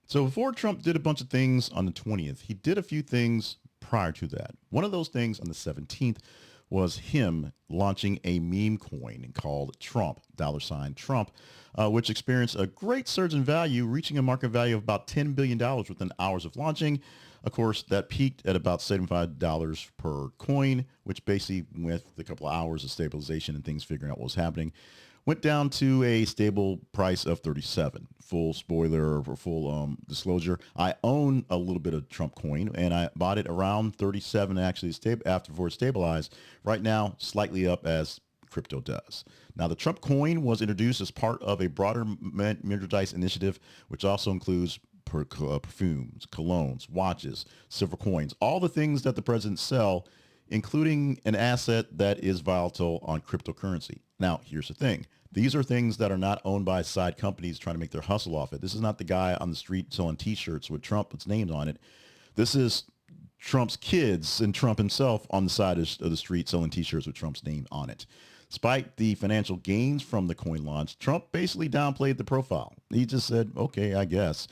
So before Trump did a bunch of things on the 20th, he did a few things prior to that. One of those things on the 17th was him launching a meme coin called Trump, $ Trump, which experienced a great surge in value, reaching a market value of about $10 billion within hours of launching. Of course, that peaked at about $75 per coin, which basically, with a couple of hours of stabilization and things figuring out what was happening, went down to a stable price of 37. Full spoiler or full disclosure, I own a little bit of Trump coin and I bought it around 37 actually after before it stabilized. Right now, slightly up as crypto does. Now, the Trump coin was introduced as part of a broader merchandise initiative, which also includes perfumes, colognes, watches, silver coins, all the things that the president sell, including an asset that is volatile on cryptocurrency. Now, here's the thing. These are things that are not owned by side companies trying to make their hustle off it. This is not the guy on the street selling T-shirts with Trump's name on it. This is Trump's kids and Trump himself on the side of the street selling T-shirts with Trump's name on it. Despite the financial gains from the coin launch, Trump basically downplayed the profile. He just said, okay, I guess,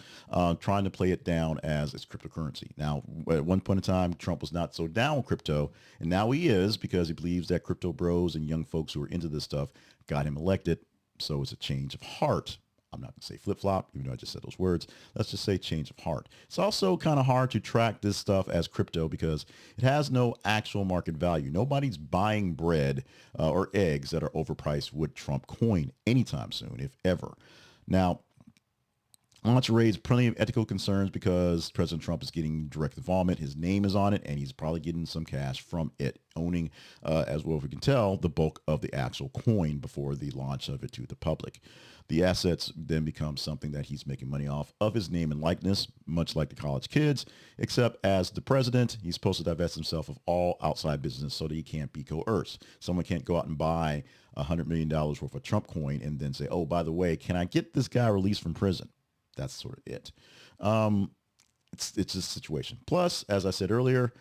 trying to play it down as its cryptocurrency. Now, at one point in time, Trump was not so down with crypto, and now he is because he believes that crypto bros and young folks who are into this stuff got him elected. So it's a change of heart. I'm not going to say flip-flop, even though I just said those words. Let's just say change of heart. It's also kind of hard to track this stuff as crypto because it has no actual market value. Nobody's buying bread or eggs that are overpriced with Trump coin anytime soon, if ever. Now, I want to raise plenty of ethical concerns because President Trump is getting direct involvement. His name is on it, and he's probably getting some cash from it, owning, as well as we can tell, the bulk of the actual coin before the launch of it to the public. The assets then become something that he's making money off of his name and likeness, much like the college kids, except as the president, he's supposed to divest himself of all outside business so that he can't be coerced. Someone can't go out and buy $100 million worth of Trump coin and then say, oh, by the way, can I get this guy released from prison? That's sort of it. It's just a situation. Plus, as I said earlier,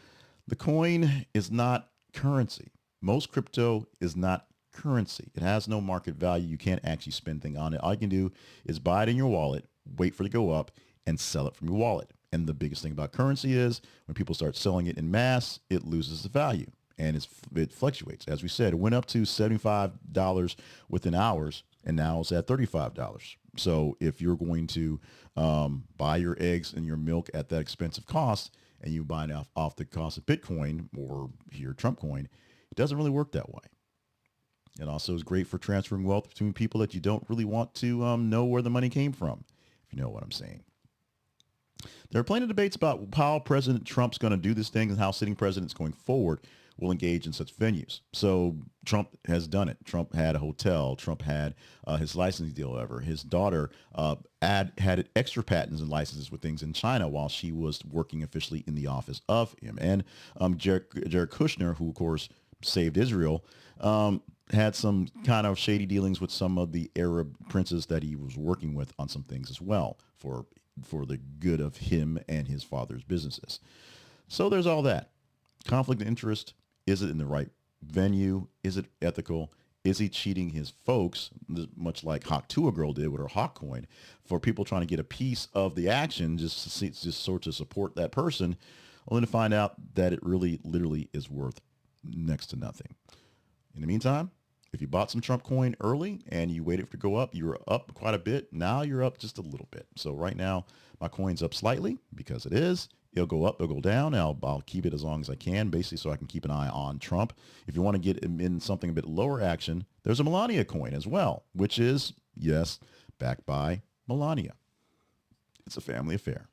the coin is not currency. Most crypto is not currency. It has no market value. You can't actually spend things on it. All you can do is buy it in your wallet, wait for it to go up, and sell it from your wallet. And the biggest thing about currency is when people start selling it in mass, it loses the value. And it fluctuates. As we said, it went up to $75 within hours, and now it's at $35. So if you're going to buy your eggs and your milk at that expensive cost, and you buy it off the cost of Bitcoin or your Trump coin, it doesn't really work that way. It also is great for transferring wealth between people that you don't really want to know where the money came from, if you know what I'm saying. There are plenty of debates about how President Trump's going to do this thing and how sitting presidents going forward will engage in such venues. So Trump has done it. Trump had a hotel. Trump had his licensing deal ever. His daughter had extra patents and licenses with things in China while she was working officially in the office of him. And Jared Kushner, who of course saved Israel, had some kind of shady dealings with some of the Arab princes that he was working with on some things as well for the good of him and his father's businesses. So there's all that. Conflict of interest. Is it in the right venue? Is it ethical? Is he cheating his folks, much like Hawk Tuah Girl did with her Hawk coin, for people trying to get a piece of the action, just sort of support that person, only to find out that it really literally is worth next to nothing. In the meantime, if you bought some Trump coin early and you waited for it to go up, you were up quite a bit. Now you're up just a little bit. So right now, my coin's up slightly because it is. It'll go up, it'll go down. I'll keep it as long as I can, basically, so I can keep an eye on Trump. If you want to get in something a bit lower action, there's a Melania coin as well, which is, yes, backed by Melania. It's a family affair.